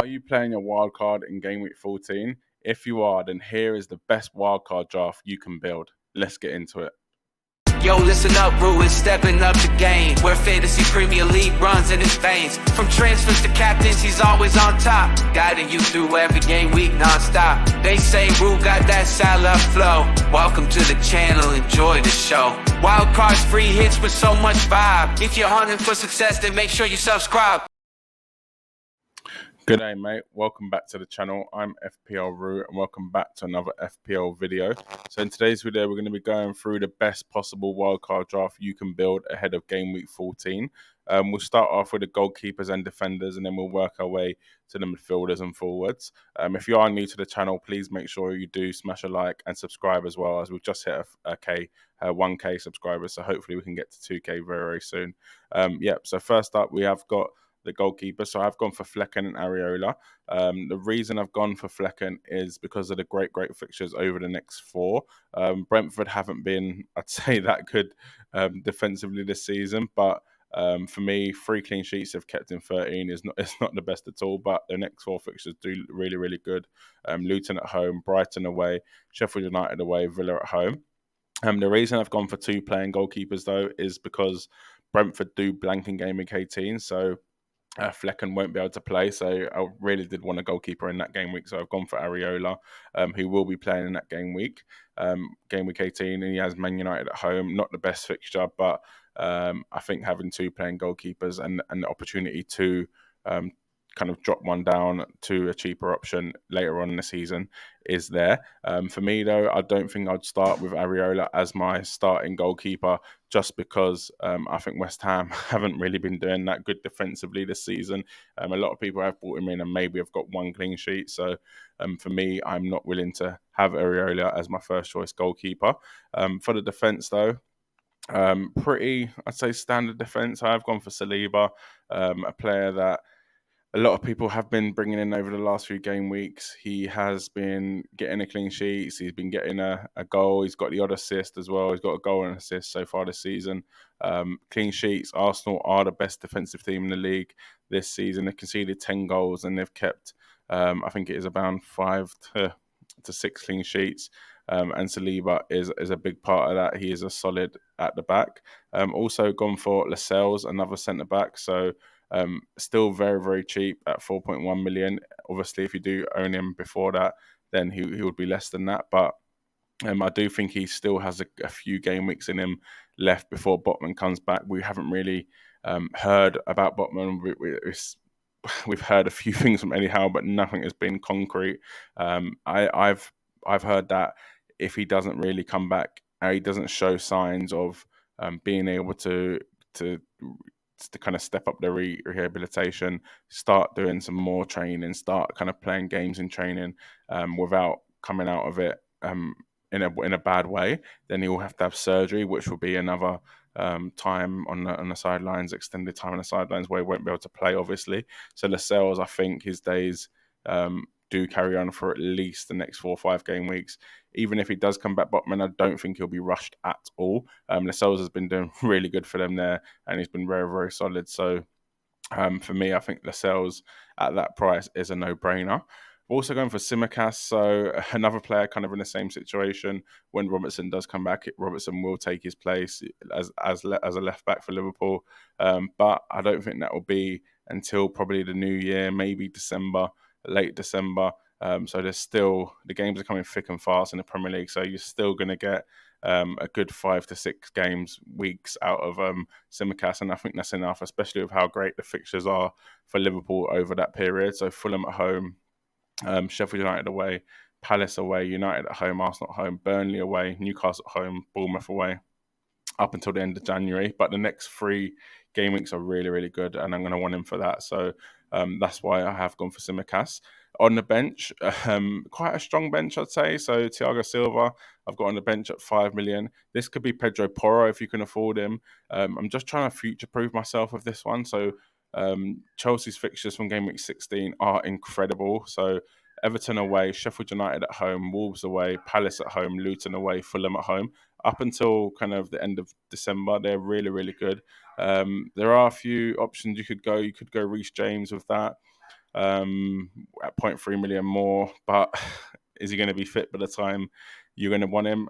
Are you playing a wildcard in Game Week 14? If you are, then here is the best wildcard draft you can build. Let's get into it. Yo, listen up, Rue is stepping up the game, where fantasy Premier League runs in his veins. From transfers to captains, he's always on top, guiding you through every game week non-stop. They say Rue got that Salah flow. Welcome to the channel, enjoy the show. Wildcards, free hits with so much vibe. If you're hunting for success, then make sure you subscribe. Good day, mate. Welcome back to the channel. I'm FPL Rue, and welcome back to another FPL video. So in today's video, we're going to be going through the best possible wildcard draft you can build ahead of Game Week 14. We'll start off with the goalkeepers and defenders, and then we'll work our way to the midfielders and forwards. If you are new to the channel, please make sure you do smash a like and subscribe as well, as we've just hit a 1K subscribers. So hopefully we can get to 2K very, very soon. So first up, we have got the goalkeeper. So I've gone for Flecken and Areola. The reason I've gone for Flecken is because of the great fixtures over the next four. Brentford haven't been, I'd say, that good defensively this season, but for me, 3 clean sheets have kept in 13 it's not the best at all, but the next 4 fixtures do really good. Luton at home, Brighton away, Sheffield United away, Villa at home. The reason I've gone for 2 playing goalkeepers though is because Brentford do blank in Game Week 18, so Flecken won't be able to play, so I really did want a goalkeeper in that game week, so I've gone for Areola, who will be playing in that game week 18, and he has Man United at home. Not the best fixture, but I think having 2 playing goalkeepers and the opportunity to kind of drop one down to a cheaper option later on in the season is there. For me though, I don't think I'd start with Areola as my starting goalkeeper, just because I think West Ham haven't really been doing that good defensively this season. A lot of people have brought him in and maybe have got 1 clean sheet, so for me, I'm not willing to have Areola as my first choice goalkeeper. For the defence though, pretty, I'd say, standard defence. I've gone for Saliba, a player that a lot of people have been bringing in over the last few game weeks. He has been getting a clean sheet. He's been getting a goal. He's got the odd assist as well. He's got a goal and assist so far this season. Clean sheets. Arsenal are the best defensive team in the league this season. They've conceded 10 goals and they've kept, I think it is around 5 to 6 clean sheets. And Saliba is a big part of that. He is a solid at the back. Also gone for Lascelles, another centre back. So still very cheap at 4.1 million. Obviously, if you do own him before that, then he would be less than that. But I do think he still has a few game weeks in him left before Botman comes back. We haven't really heard about Botman. We've heard a few things from Eddie Howe, but nothing has been concrete. I've heard that if he doesn't really come back, he doesn't show signs of being able to kind of step up the rehabilitation, start doing some more training, start kind of playing games in training without coming out of it in a bad way, then he will have to have surgery, which will be another time on the sidelines, extended time on the sidelines, where he won't be able to play, obviously. So Lascelles, I think his days do carry on for at least the next 4 or 5 game weeks. Even if he does come back, Botman, I don't think he'll be rushed at all. Lascelles has been doing really good for them there, and he's been very solid. So for me, I think Lascelles at that price is a no-brainer. We're also going for Tsimikas, so another player kind of in the same situation. When Robertson does come back, Robertson will take his place as a left back for Liverpool. But I don't think that will be until probably the new year, maybe December, late December. So there's still, the games are coming thick and fast in the Premier League, so you're still going to get a good 5 to 6 weeks out of Tsimikas, and I think that's enough, especially with how great the fixtures are for Liverpool over that period. So Fulham at home, Sheffield United away, Palace away, United at home, Arsenal at home, Burnley away, Newcastle at home, Bournemouth away, up until the end of January. But the next 3 game weeks are really good, and I'm going to want him for that. So that's why I have gone for Tsimikas. On the bench, quite a strong bench, I'd say. So Thiago Silva, I've got on the bench at 5 million. This could be Pedro Porro if you can afford him. I'm just trying to future-proof myself with this one. So Chelsea's fixtures from game week 16 are incredible. So Everton away, Sheffield United at home, Wolves away, Palace at home, Luton away, Fulham at home. Up until kind of the end of December, they're really good. There are a few options you could go. You could go Reece James with that. at 0.3 million more, but is he going to be fit by the time you're going to want him?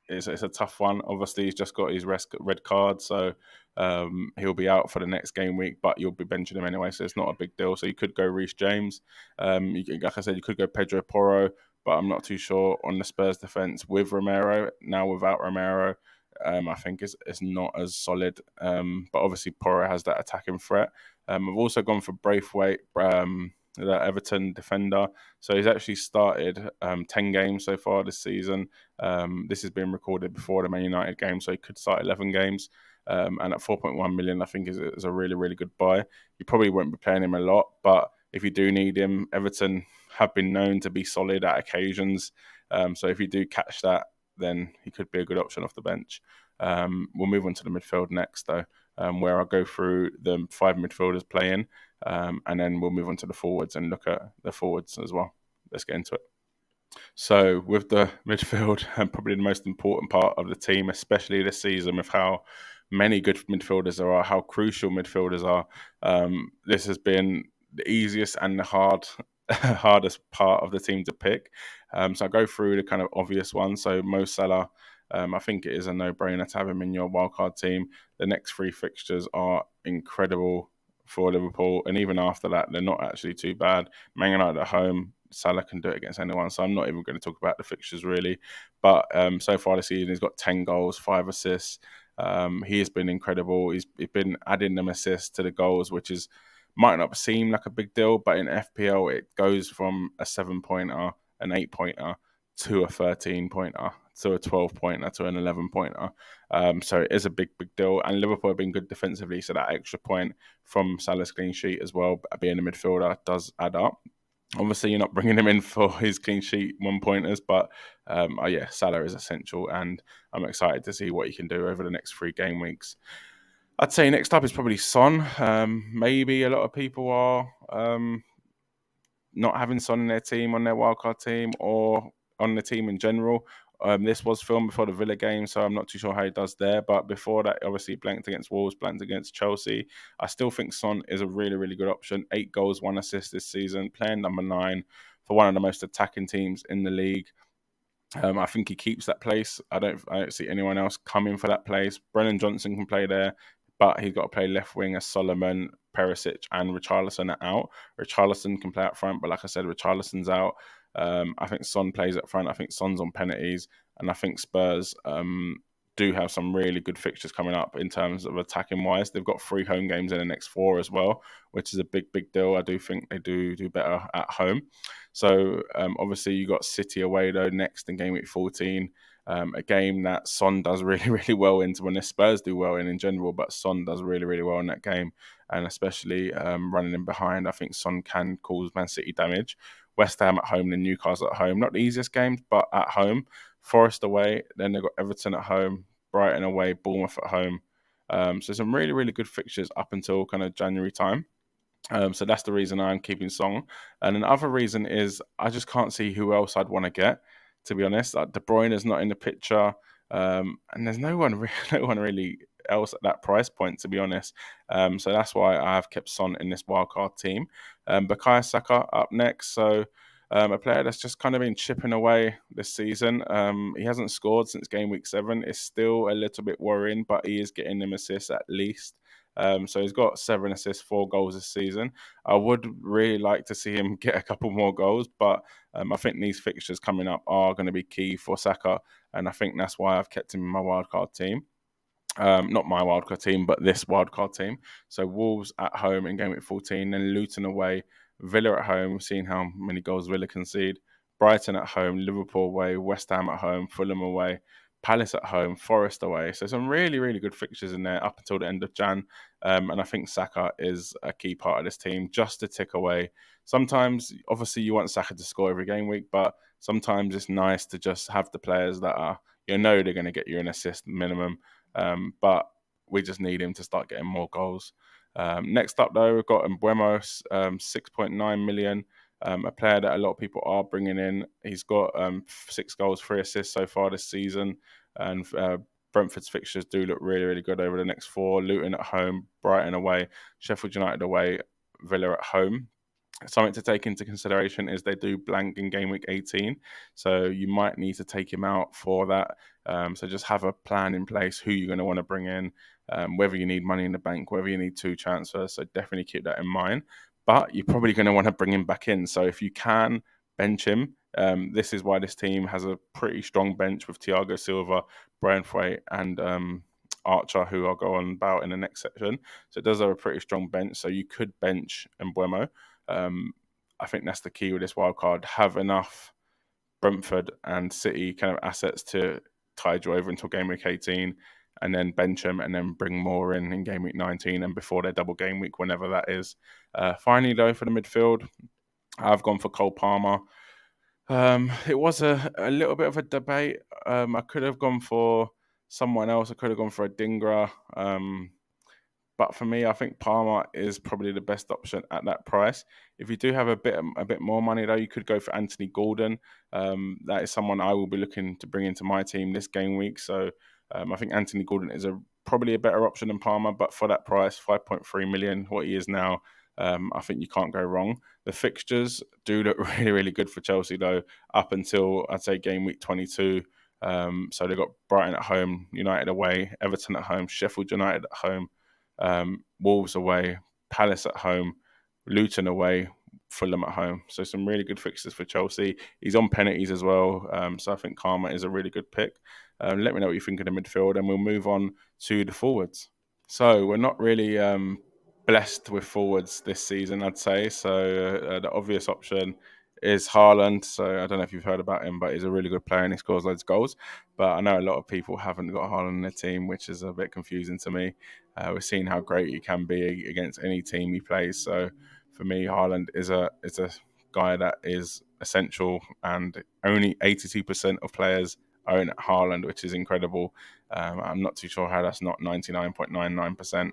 It's a tough one. Obviously, he's just got his red card, so he'll be out for the next game week, but you'll be benching him anyway, so it's not a big deal. So you could go Reece James. Like I said, you could go Pedro Porro, but I'm not too sure on the Spurs defence with Romero. Now without Romero, I think it's not as solid. But obviously Porro has that attacking threat. I've also gone for Braithwaite, the Everton defender. So he's actually started 10 games so far this season. This has been recorded before the Man United game, so he could start 11 games. And at 4.1 million, I think is a really, really good buy. You probably won't be playing him a lot, but if you do need him, Everton have been known to be solid at occasions. So if you do catch that, then he could be a good option off the bench. We'll move on to the midfield next, though, where I'll go through the 5 midfielders playing, and then we'll move on to the forwards and look at the forwards as well. Let's get into it. So with the midfield, and probably the most important part of the team, especially this season, with how many good midfielders there are, how crucial midfielders are, this has been the easiest and the hardest part of the team to pick. So I'll go through the kind of obvious ones. So Mo Salah, I think it is a no-brainer to have him in your wildcard team. The next 3 fixtures are incredible for Liverpool, and even after that, they're not actually too bad. Man United at home, Salah can do it against anyone, so I'm not even going to talk about the fixtures really. But so far this season, he's got 10 goals, 5 assists. He has been incredible. He's been adding them assists to the goals, which is might not seem like a big deal, but in FPL, it goes from a 7-pointer, an 8-pointer, to a 13-pointer, to a 12-pointer, to an 11-pointer. So it is a big, big deal. And Liverpool have been good defensively, so that extra point from Salah's clean sheet as well, being a midfielder, does add up. Obviously, you're not bringing him in for his clean sheet 1-pointers, but yeah, Salah is essential, and I'm excited to see what he can do over the next 3 game weeks. I'd say next up is probably Son. Maybe a lot of people are not having Son in their team, on their wildcard team, or on the team in general. This was filmed before the Villa game, so I'm not too sure how he does there. But before that, obviously blanked against Wolves, blanked against Chelsea. I still think Son is a really, really good option. 8 goals, 1 assist this season, playing number 9 for one of the most attacking teams in the league. I think he keeps that place. I don't see anyone else coming for that place. Brennan Johnson can play there, but he's got to play left wing as Solomon, Perisic, and Richarlison are out. Richarlison can play up front, but like I said, Richarlison's out. I think Son plays up front. I think Son's on penalties, and I think Spurs do have some really good fixtures coming up in terms of attacking wise. They've got 3 home games in the next 4 as well, which is a big, big deal. I do think they do better at home. So obviously you got City away though next in game week 14. A game that Son does really, really well into, when the Spurs do well in general, but Son does really, really well in that game, and especially running in behind. I think Son can cause Man City damage. West Ham at home, then Newcastle at home. Not the easiest games, but at home. Forest away, then they've got Everton at home, Brighton away, Bournemouth at home. So some really, really good fixtures up until kind of January time. So that's the reason I'm keeping Song. And another reason is I just can't see who else I'd want to get, to be honest. Like De Bruyne is not in the picture. And there's no one really else at that price point, to be honest. So that's why I have kept Son in this wildcard team. Bukayo Saka up next. So a player that's just kind of been chipping away this season. He hasn't scored since game week 7. It's still a little bit worrying, but he is getting them assists at least. So he's got 7 assists, 4 goals this season. I would really like to see him get a couple more goals, but I think these fixtures coming up are going to be key for Saka, and I think that's why I've kept him in my wildcard team. Not my wildcard team, but this wildcard team. So Wolves at home in game week 14, then Luton away, Villa at home, seeing how many goals Villa concede, Brighton at home, Liverpool away, West Ham at home, Fulham away, Palace at home, Forest away. So some really, really good fixtures in there up until the end of Jan. And I think Saka is a key part of this team, just to tick away. Sometimes, obviously, you want Saka to score every game week, but sometimes it's nice to just have the players that are, they're going to get you an assist minimum. But we just need him to start getting more goals. Next up, though, we've got Mbeumo, 6.9 million. A player that a lot of people are bringing in. He's got 6 goals, 3 assists so far this season. And Brentford's fixtures do look really, really good over the next 4. Luton at home, Brighton away, Sheffield United away, Villa at home. Something to take into consideration is they do blank in game week 18, so you might need to take him out for that. So just have a plan in place who you're going to want to bring in, whether you need money in the bank, whether you need 2 transfers. So definitely keep that in mind. But you're probably going to want to bring him back in. So if you can bench him, this is why this team has a pretty strong bench with Thiago Silva, Braithwaite, and Archer, who I'll go on about in the next section. So it does have a pretty strong bench. So you could bench Mbeumo. I think that's the key with this wild card. Have enough Brentford and City kind of assets to tide you over until game week 18, and then bench them and then bring more in game week 19 and before their double game week, whenever that is. Finally, though, for the midfield, I've gone for Cole Palmer. It was a little bit of a debate. I could have gone for someone else. I could have gone for a Dingra. But for me, I think Palmer is probably the best option at that price. If you do have a bit more money, though, you could go for Anthony Gordon. That is someone I will be looking to bring into my team this game week. So I think Anthony Gordon is probably a better option than Palmer. But for that price, 5.3 million, what he is now, I think you can't go wrong. The fixtures do look really, really good for Chelsea, though, up until, I'd say, game week 22. So they've got Brighton at home, United away, Everton at home, Sheffield United at home, Wolves away, Palace at home, Luton away, Fulham at home. So some really good fixtures for Chelsea. He's on penalties as well, so I think Karma is a really good pick. Let me know what you think of the midfield, and we'll move on to the forwards. So we're not really blessed with forwards this season, I'd say. So the obvious option is Haaland. So I don't know if you've heard about him, but he's a really good player and he scores loads of goals. But I know a lot of people haven't got Haaland in their team, which is a bit confusing to me. We're seeing how great he can be against any team he plays. So for me, Haaland is a guy that is essential, and only 82% of players own Haaland, which is incredible. I'm not too sure how that's not 99.99%.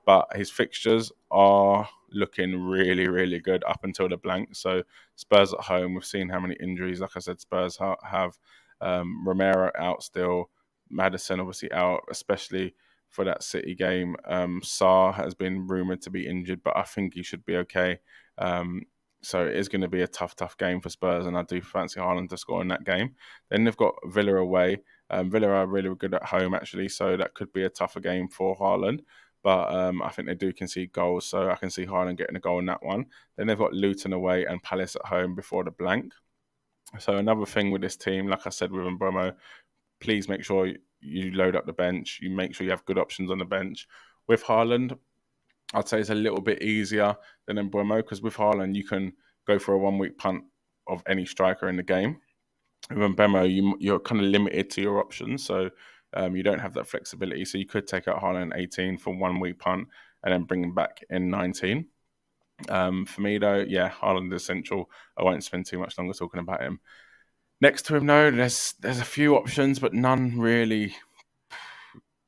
But his fixtures are looking really, really good up until the blank. So Spurs at home, we've seen how many injuries. Like I said, Spurs have Romero out still, Maddison obviously out, especially for that City game. Sarr has been rumoured to be injured, but I think he should be okay. So it is going to be a tough game for Spurs, and I do fancy Haaland to score in that game. Then they've got Villa away. Villa are really good at home, actually, so that could be a tougher game for Haaland. But I think they do concede goals, so I can see Haaland getting a goal in that one. Then they've got Luton away and Palace at home before the blank. So another thing with this team, like I said with Mbeumo, please make sure you load up the bench. You make sure you have good options on the bench. With Haaland, I'd say it's a little bit easier than Mbeumo, because with Haaland, you can go for a 1 week punt of any striker in the game. With Mbeumo, you're kind of limited to your options, so you don't have that flexibility. So you could take out Haaland 18 for 1 week punt and then bring him back in 19. For me, though, yeah, Haaland is essential. I won't spend too much longer talking about him. Next to him, though, there's a few options, but none really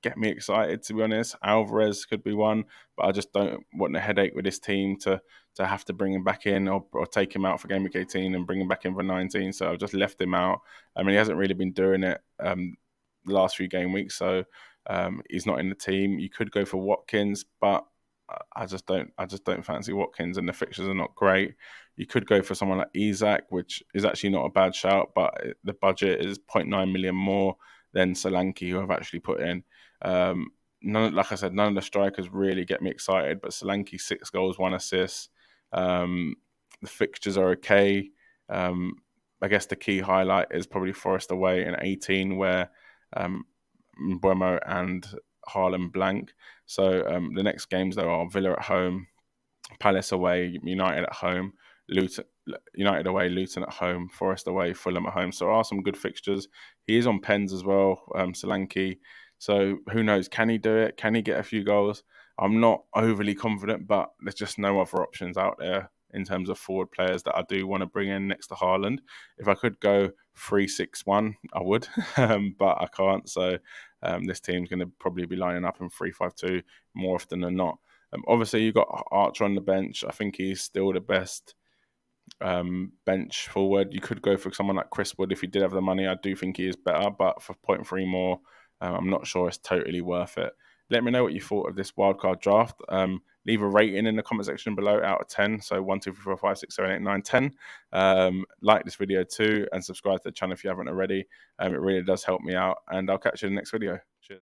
get me excited, to be honest. Alvarez could be one, but I just don't want a headache with this team to have to bring him back in or take him out for game week 18 and bring him back in for 19. So I've just left him out. I mean, he hasn't really been doing it the last few game weeks, so he's not in the team. You could go for Watkins, but I just don't fancy Watkins, and the fixtures are not great. You could go for someone like Isak, which is actually not a bad shout, but the budget is 0.9 million more than Solanke, who I've actually put in. Like I said, none of the strikers really get me excited, but Solanke 6 goals, 1 assist. The fixtures are okay. I guess the key highlight is probably Forest away in 18, where Mbeumo and Haaland blank. So the next games, though, are Villa at home, Palace away, United at home, United away, Luton at home, Forest away, Fulham at home. So there are some good fixtures. He is on pens as well, Solanke. So who knows? Can he do it? Can he get a few goals? I'm not overly confident, but there's just no other options out there in terms of forward players that I do want to bring in next to Haaland. If I could go 3-6-1, I would, but I can't. So this team's going to probably be lining up in 3-5-2 more often than not. Obviously, you've got Archer on the bench. I think he's still the best bench forward. You could go for someone like Chris Wood if you did have the money. I do think he is better, but for 0.3 more, I'm not sure it's totally worth it. Let me know what you thought of this wildcard draft. leave a rating in the comment section below out of 10. So 1, 2, 3, 4, 5, 6, 7, 8, 9, 10. Like this video too, and subscribe to the channel if you haven't already. It really does help me out, and I'll catch you in the next video. Cheers.